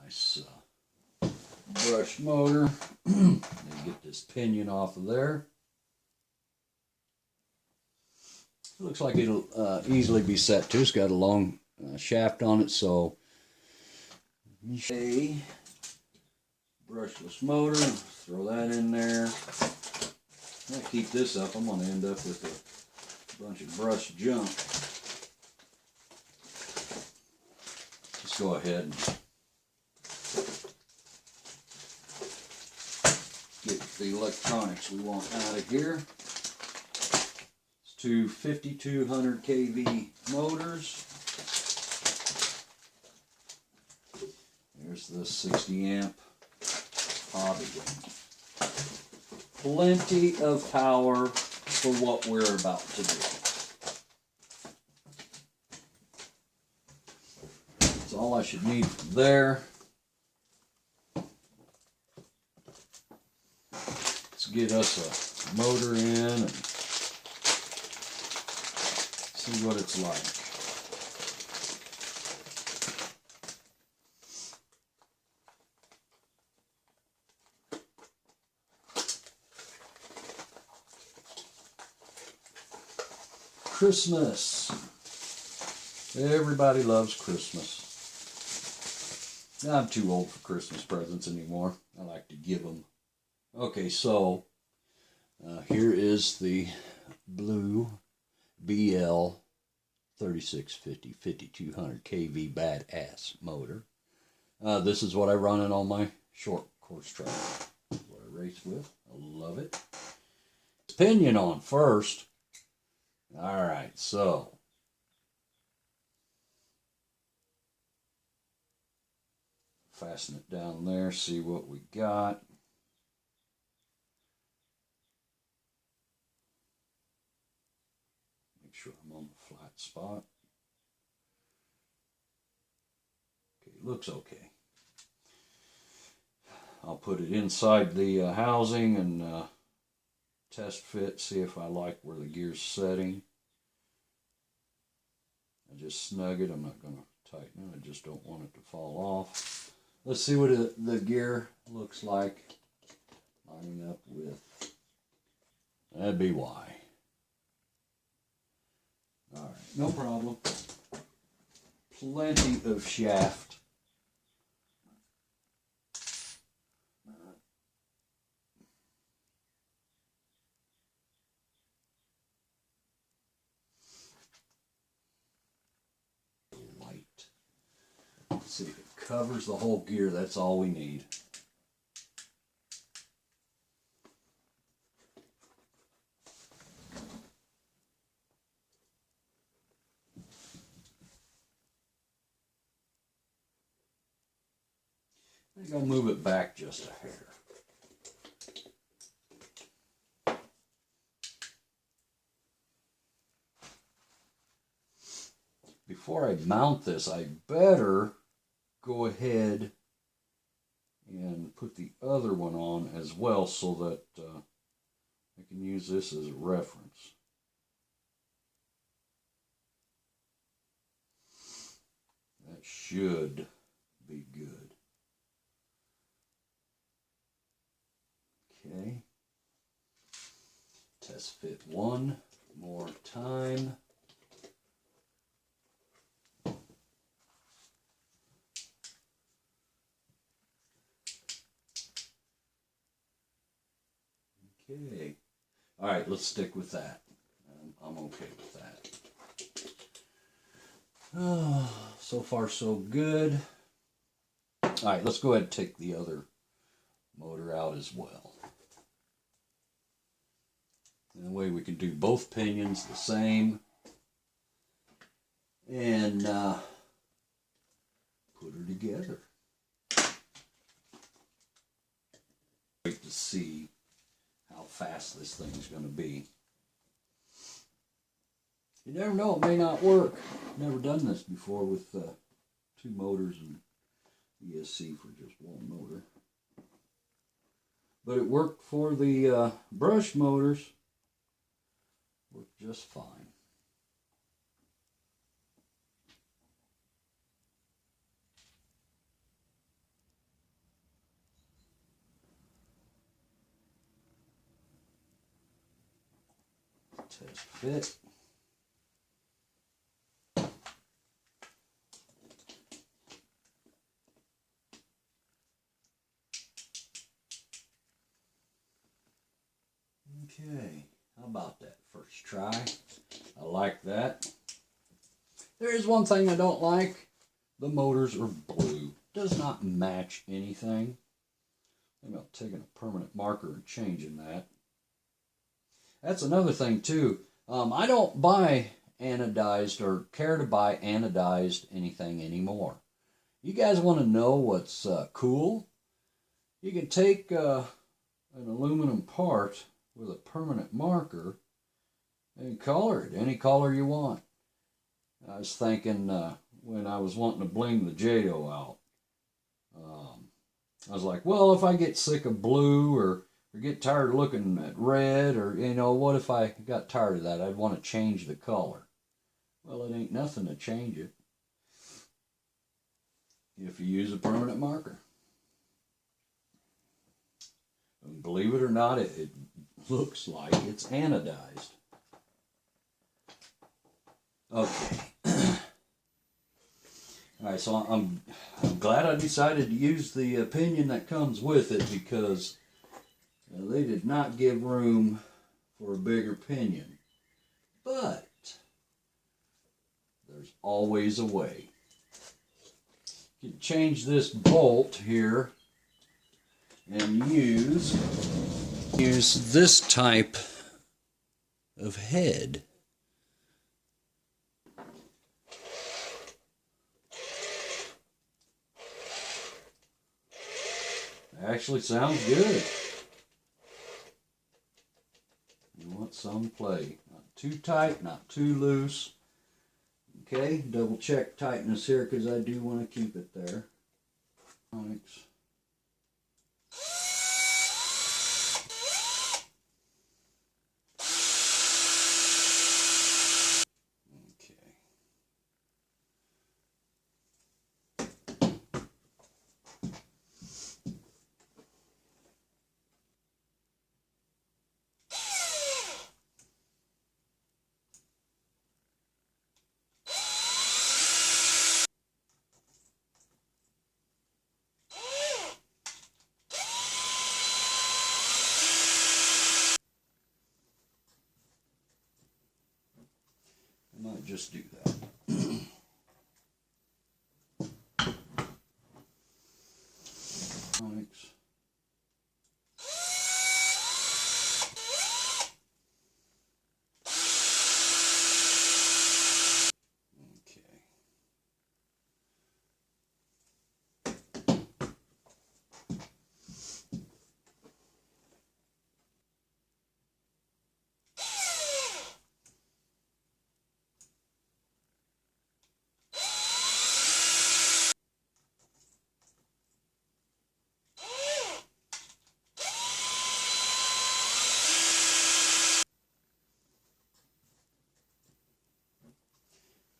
nice brush motor. Then get this pinion off of there. It looks like it'll easily be set too. It's got a long shaft on it, so a brushless motor. Throw that in there. If I keep this up, I'm going to end up with a bunch of brush junk. Just go ahead and get the electronics we want out of here. It's two 5200 kV motors. There's the 60 amp hobby gun. Plenty of power for what we're about to do. That's all I should need from there. Let's get us a motor in and see what it's like. Christmas. Everybody loves Christmas. I'm too old for Christmas presents anymore. I like to give them. Okay, so here is the blue BL 3650 5200 kV badass motor. This is what I run in all my short course track. This is what I race with. I love it. Pinion on first. Alright, so fasten it down there, see what we got. Make sure I'm on the flat spot. Okay, looks okay. I'll put it inside the housing and test fit, see if I like where the gear's setting. I just snug it. I'm not going to tighten it. I just don't want it to fall off. Let's see what the gear looks like lining up with. That'd be why. Alright, no problem. Plenty of shaft. See if it covers the whole gear. That's all we need. I think I'll move it back just a hair. Before I mount this, I better go ahead and put the other one on as well so that I can use this as a reference. That should be good. Okay. Test fit one more time. Okay. All right, let's stick with that. I'm okay with that. So far, so good. All right, let's go ahead and take the other motor out as well. And that way we can do both pinions the same. And put her together. Wait to see how fast this thing's going to be. You never know, it may not work. Never done this before with two motors and ESC for just one motor. But it worked for the brush motors. Worked just fine. Test fit. Okay, how about that first try? I like that. There is one thing I don't like. The motors are blue. Does not match anything. Maybe I'm taking a permanent marker and changing that. That's another thing too. I don't buy anodized or care to buy anodized anything anymore. You guys want to know what's cool? You can take an aluminum part with a permanent marker and color it any color you want. I was thinking when I was wanting to bling the Jado out, I was like, well, if I get sick of blue or get tired of looking at red, or, you know, what if I got tired of that? I'd want to change the color. Well, it ain't nothing to change it if you use a permanent marker. And believe it or not, it looks like it's anodized. Okay. All right, so I'm glad I decided to use the opinion that comes with it, because they did not give room for a bigger pinion. But there's always a way. You can change this bolt here and use this type of head. Actually sounds good. You want some play. Not too tight, not too loose. Okay, double check tightness here because I do want to keep it there. Thanks. I might just do that. Thanks.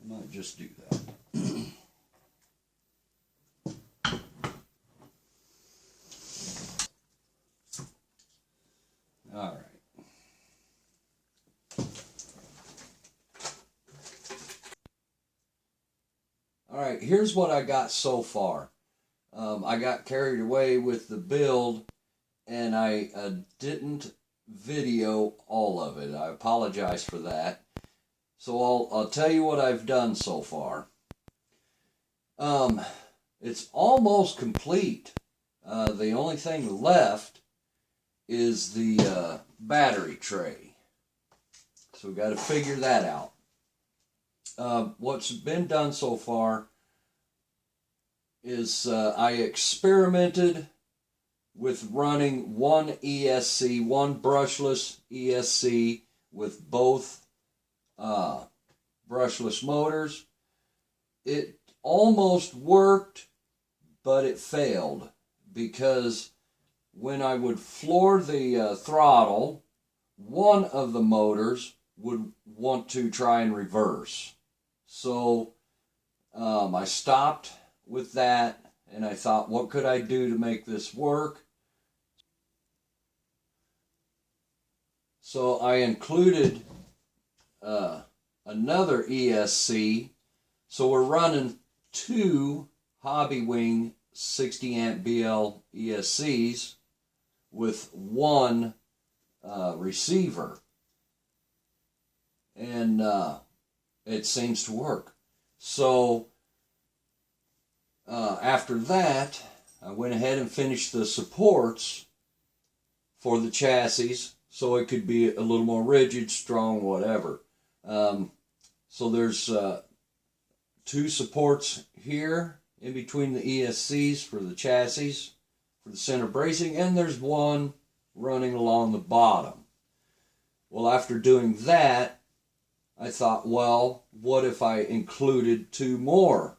I might just do that. All right. All right, here's what I got so far. I got carried away with the build, and I didn't video all of it. I apologize for that. So I'll tell you what I've done so far. It's almost complete. The only thing left is the battery tray. So we've got to figure that out. What's been done so far is I experimented with running one ESC, one brushless ESC with both brushless motors. It almost worked, but it failed because when I would floor the throttle, one of the motors would want to try and reverse. So I stopped with that, and I thought, what could I do to make this work? So I included another ESC. So we're running 2 Hobby Wing 60 amp BL ESCs with 1 receiver, and it seems to work. So after that, I went ahead and finished the supports for the chassis so it could be a little more rigid, strong, whatever. So there's 2 supports here in between the ESCs for the chassis, for the center bracing, and there's 1 running along the bottom. Well, after doing that, I thought, well, what if I included 2 more